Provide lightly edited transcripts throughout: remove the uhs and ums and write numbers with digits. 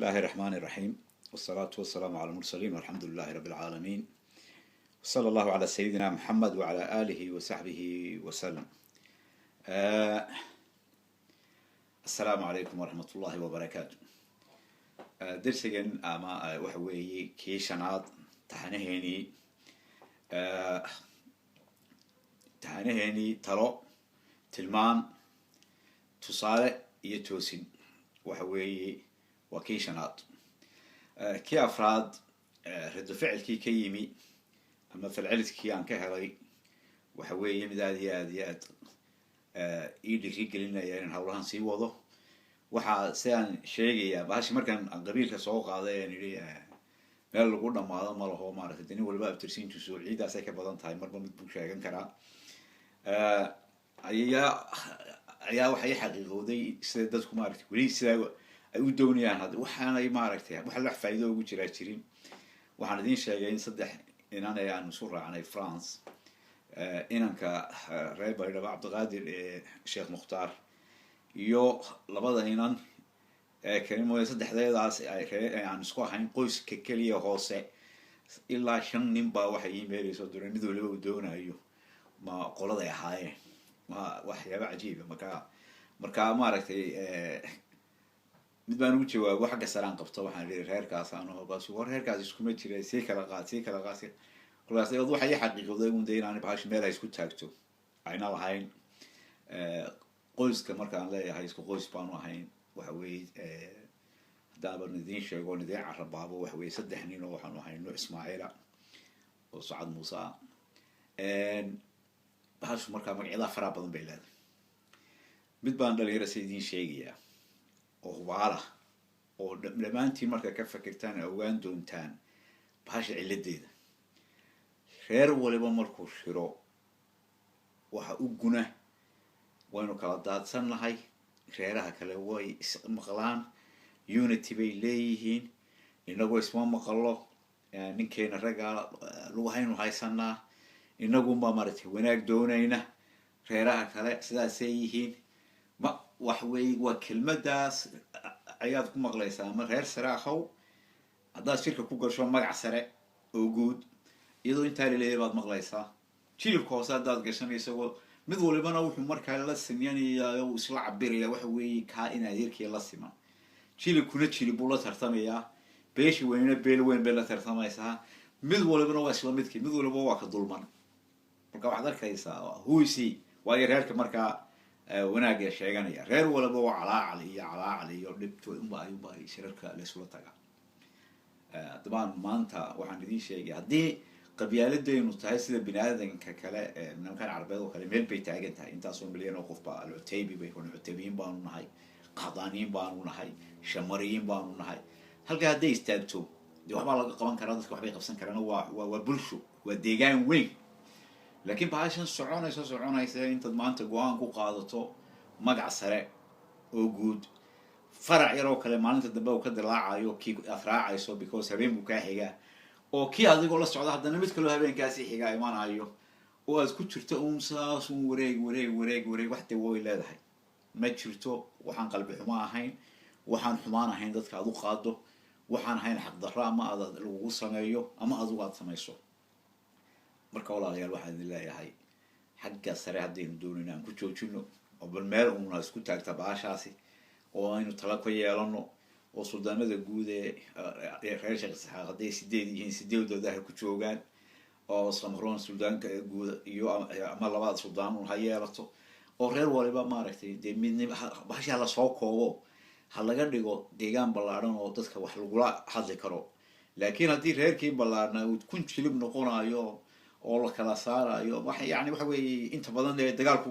الله الرحمن الرحيم والصلاة والسلام على المرسلين والحمد لله رب العالمين وصلى الله على سيدنا محمد وعلى آله وصحبه وسلم. السلام عليكم ورحمة الله وبركاته. درسيا أما وحوي كيشناد تحنهني ترى تلمان تصالح يتوسين وحوي وكيشناد كي أفراد رد فعل كي يمي أما في العلت كي أن كهري وحوي يمداديات إيدي كي قلنا يعني هوران سي وضو وحا سيان شيء باش مركان قبيل كسوق هذا يعني meel lagu dhamaado ma laho maaragtay dani walba abtirsiintu soo ciidaas ay ka badan tahay marba mid buu sheegan karaa ayaa waxay xaqiiqooday sida dadku maaragtay wali sida ay u doonayaan hada waxaanay maaragtay wax la faa'iido ugu jirin waxaan idin sheegay in saddex inaan ayaan soo raacnay France inanka reer Baydhabo Cabdiqaadir Sheekh Mukhtaar iyo labada inan كلمة صدق هذا يعني سكوا حين قوس ككلية هوسة إلا شن نبى وحيين بيري صدرنا ندولو دونا أيوه ما قول ذا حاجة ما وحياة عجيبة مركا ما رأيت نبى نوتشي وواحد سران قبضة واحد غير كاس أنا بس غير كاس يسكون تري سيكلا قاس خلاص يوضح حي حقيقي وده يمدين أنا بحاش ميلا يسكون تاكتو عينا وحين قوس كمركا لا هاي يسكون قوس بانو حين وحوي دابر ندين شيء ندين عرب بابه وحوي صدحني وحنا وحنا إسماعيل وسعد موسى بهاش مركب مقعدة فرابة بيلاد بدبان دليل سيدين شيء وغبارة ولما أنتي مركب كفة كرتان أوان دونتان بهاش علدي خير ولا بمركو شراء وحقوقنا وينو كالدات سنة هاي خيرها كله واي مقلان يونتي بيليهين إنه اسمه مقلّه يعني كين الرجال لوهين وهاي سنة إنه ما مرتي وناك دونينا خيرها كله سداسيهين ما وحوي وكلمة داس عيادكم مقلة سامر غير سراخو هذا شركة كوكر شو مقع سرع وجود يدو انت اللي بعد مقلة سا شيل الكوسات داس قشن يسوي مدول بنا وحمر كلا سنياني يا سلع عبيري وحوي كائن هذيك يلا سما شيل كل شيء بولا ترتمية بيش وين بيلا ترتمية سها مدول بنا واسلامتك مدول بوا كظلمان مركا واحد كيسا هو يسي وغير هيك مركا وناقي شيئا غير ولا بوا على يردبت يبا شركة لسلطة طبعا ما أنت وحندين شيء هدي قبيلة دين وتحسد بنادم ككلا من مكان عربي وكلا ميل بيتاجنتها أنت أصلا مليون وقف بقى العتيبي بيكون عتيبيين بانون هاي قاضانين بانون هاي شمريين بانون هاي هل كهدي يستأجروا دي وحبا لقى قبان كرادس وحبا يقبسن كرانه وبلشوا والديجان وين لكن بعشان سعونه يصير أنت ضمانت جوان كو قاضته مقع سرع وجود فرع يروك لما أنت تدبوا وكذا لاعيو كي أفراع يسوي بيكوس هبين بكاهية oo kii adiga la socda hadana mid kale habeenkaasi xiga imaanayo oo aad ku jirto saas wareeg wax way leedahay ma jirto waxaan qalbi xumo ahayn waxaan xumaan ahayn dadka aad u qaado waxaan ahayn xaq darro ama aad lagu sameeyo ama aad uga sameeyso marka walaalayaal waxaan leeyahay xagga sare hadaynu doonayna ku joojino oo bal meel uuna isku taagta baashaasi oo aynu tala ku yeelano oo suldaanada guud ee reer Sheekh Isxaaq haday sideedooda ku joogan oo samroon suldaanka guud iyo ama labaad suldaan oo hayeelato oo reer waliba maaragtay midnimo baasha la soo koobo hal laga dhigo deegaan ballaaran oo dadka wax lagu hadli karo laakiin hadii reerkii ballaarna uu kun jilib noqonayo oo la kala saarayo waxa weey inta badan dagaalku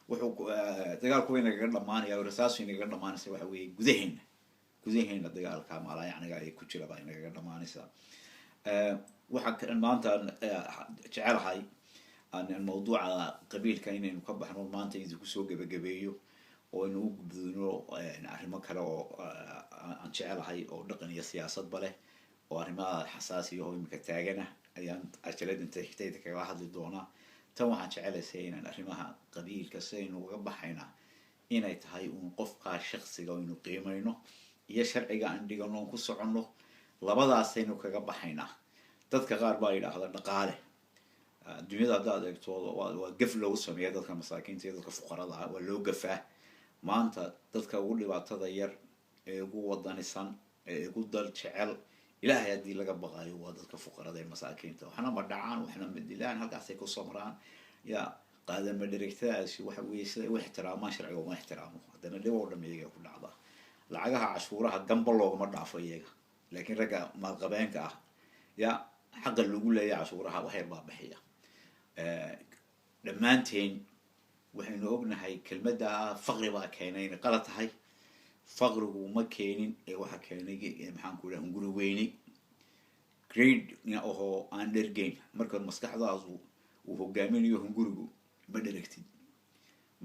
wuxuu dagaalku inaga dhamaanayo rasaas inaga dhamaanaysa waxa weey gudaheena dagaalka maala yacniga ay ku jira baa inaga dhamaanaysa waxa maanta jecelahay aan mawduuca qabiilka inaynu ka baxno maanta idin ku soo gabagabeeyo oo inuu u gudbino arrimo kale oo aan jecelahay oo dhaqan iyo siyaasad bale oo arrimaha xasaasiga oo imika taagana ayaan ajaladin taxtayda kaga hadli doonaa tan waxaan jecelahay inaan arrimaha qabiilka saynu uga baxayna inay tahay qofka shakhsiga oo inuu qiimeeyno iyo sharciga aan dhigano ku soconno labadaasaynu kaga baxaynaa dadka qaar baa yidhaahda dhaqaale dunyada haddaad eegto waa gaf lagu sameeya dadka masaakiinta iyo dadka fuqarada ah waa loo gafaa maanta dadka ugu dhibaatada yar ee ugu wadanisan ee ugu dal jecel ilaahay haddii laga baqayo waa dadka fuqarada ee masaakiinta waxna ma dhacaan waxna ma dilaan halkaasay ku samraan yaa qaadama dheregtaasi waxa weeye sida u ixtiraamaan sharciga uma ixtiraamo haddana dhib oo dhan iyaga ku dhacda lacagaha cashuuraha gamba loogama dhaafo iyaga laakiin ragga maalqabeenka ah yaa xaqa lagu leeyahay cashuuraha waxay baabixiya dhammaanteen waxaynu ognahay kelmadda faqri baa keenay inay qalad tahay faqrigu ma keenin ee waxa keenay maxaan ku idhaha hunguri weyni grade ahoo aan dhergeyn marka maskaxdaadu uu hogaaminayo hungurigu ma dheragtid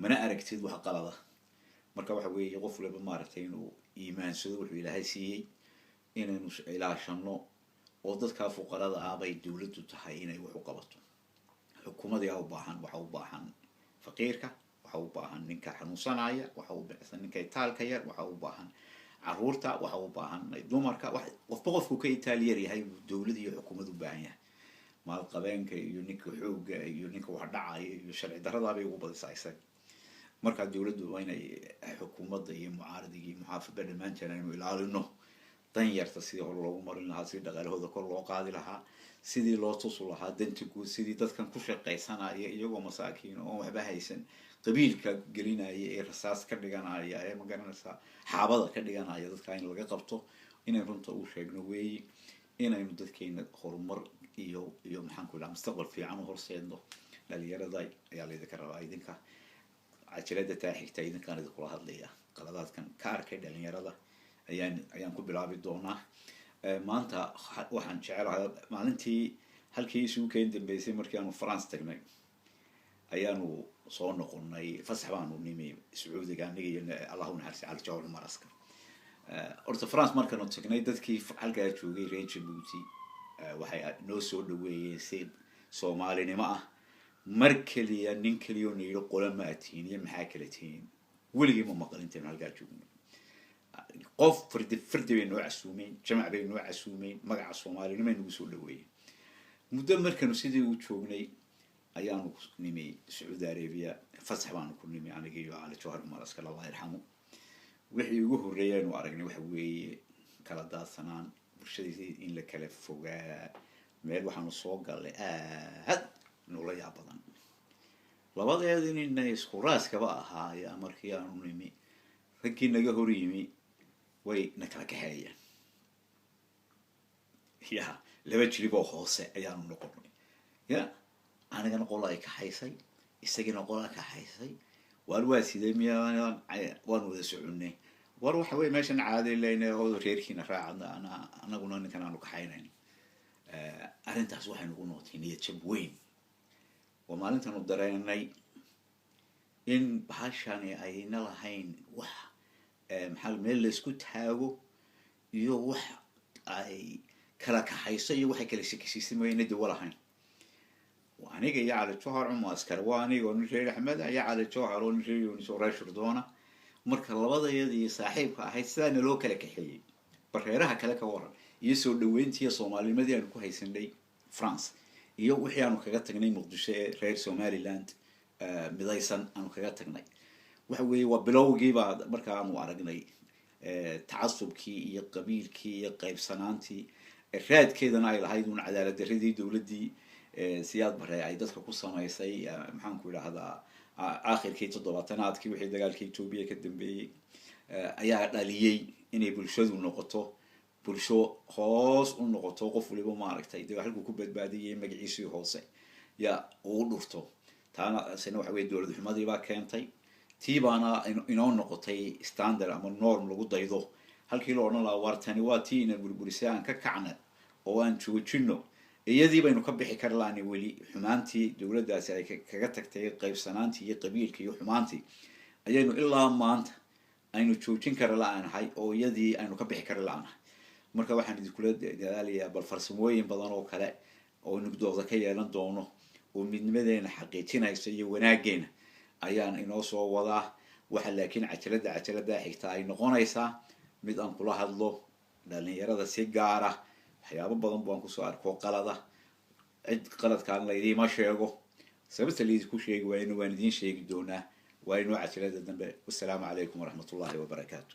mana aragtid wax qalada marka waxa weeye qof waliba maaragtay inuu iimaansado wuxuu ilaahay siiyey inaynu ilaashano oo dadka fuqarada ah bay dawladdu tahay inay wax u qabato xukuumadii u baahan waxa u baahan faqiirka waxa u baahan ninka xanuunsanaya waxa u baahan ninka itaalka yar waxa u baahan caruurta waxa u baahan dumarka qofku ka itaal yar yahay dawladda iyo xukuumaddu baahan yahay maalqabeenka iyo ninka xoogga iyo ninka wax dhacaya iyo sharci darrada bay ugu badisaysan marka dawladdu waa inay xukuumadda iyo mucaaradka iyo muxaafadda dhammaanteen aynu ilaalino dan yarta sidii hore loogu marin lahaa sidii dhaqaalahooda kor loo qaadi lahaa sidii loo tusu lahaa danta guud sidii dadkan ku shaqaysanaya iyagoo masaakiin oo waxba haysan qabiilka gelinaya ee rasaas ka dhiganaya ee magaranaysa xaabada ka dhiganaya dadka in laga qabto inay runta u sheegno weeyi inaynu dadkeena horumar iyo maxaan ku idhaha mustaqbal fiican u horseedno dhalinyarada ayaa laydinka rabaa idinka cajalada taa xigta idinkaan idinkula hadlaya qaladaadkan ka arkay dhalinyarada ayaan ku bilaabi doonaa maanta waxaan jecelahay maalintii halkii isugu keen dambeysay markii aanu France tagnay ayaanu soo noqonnay fasax baanu nimi sacuudiga aniga iyo allahu naxariis cali jawhar maraska horta France markaanu tagnay dadkii halkaa joogay reer Djibouti waxay noo soo dhaweeyeen si Soomaalinimo ah mar kaliya nin kaliya oo yiri qolama atiin iyo maxaa kala tiin weligii ma maqal intaan halkaa joogno qof fardi bay noo casuumeen jamac bay noo casuumeen magaca Soomaalinimo nagu soo dhaweeyeen muddo markaanu sidii u joognay ayaanu nimi Saudi Arabia fasax baanu ku nimi aniga iyo cali jawhar maraska Allah yarxamo wixii ugu horeeyay inuu aragnay waxa weeye kala daadsanaan bulshadii in la kala fogaa meel waxaanu soo galay aad noola yaab badan labadeedii inay isku raaskaba ahaa markii aanu nimi raggii naga hor yimi way nakala kaxeeyeen laba jiliboo hoose ayaanu noqonay anigana qola ay kaxaysay isagina qola kaxaysay waa sidee miyaan waan wada soconay war waxa weeye meeshan caadi leeyahay oo reerkiina raacada anaguna ninkan aanu kaxaynayn arrintaas waxay nagu noqotay niyad jab weyn oo maalintan u dareennay in bahashani ayna lahayn wax maxaa meel la isku taago iyo wax ay kala kaxayso iyo waxay kala shakisay mooyeen dib walahayn وأنيجي يعلى جوهر معسكر وأنيجي ونشيل أحمد يعلى جوهر ونشيل ونشوري شردونا مركز لبضة يدي صاحبها هيستان لو كلك حي بريرها كلك ورا يسوع دوينتي صومالي مدينة كويسين لي فرنسا يو وحيانو كجت جني مقدسة غير سومالي لاند مدايسن أنو كجت جني وحوي وبلوجي بعد مركز عمو على جني تعصب كي يقبيل كي يقيب سنانتي الراد كذا نايل هيدون عدالة الردي دولدي سياد بري ay dadka ku sameysay maxaan ku ilaadaa aakhirkii 70aadkii wixii dagaalkii Itoobiya ka dambeeyay ayaa dhaliyay inay bulshadu noqoto bulsho hoos u noqoto qof waliba ma aragtay dagaalku ku badbaadiyay magaciisii hoose ya uu dhufto taana sina waxa weey dawlad xumadii baa keentay tiibana inoo noqotay standard ama norm lagu daydo halkii loo oran lahaa wartani waa tiina burburisaan ka kacna oo aan joojino iyadii baynu ka bixi kar laani wali xumaantii dawladdaasi ay kaga tagtay qaybsanaantii iyo qabiilkii iyo xumaantii ayaynu ilaa maanta aynu joojin kar laanahay oo iyadii aynu ka bixi kar laanahay marka waxaan idinkula dadaalayaa bal farsamooyin badan oo kale oo nugdooda ka yeelan doono oo midnimadeena xaqiijinaysa iyo wanaageena ayaan inoo soo wadaa waxa laakiin cajalada xigta ay noqonaysaa mid aan kula hadlo dhalinyarada si gaar ah waxyaabo badan baan kusoo arko qalada cid qaladkaan laydiima sheego sababta laydinku sheegi waayna waan idiin sheegi doonaa waa inoo cajalada dambe. Wassalaamu calaykum waraxmatullaahi wabarakaatu.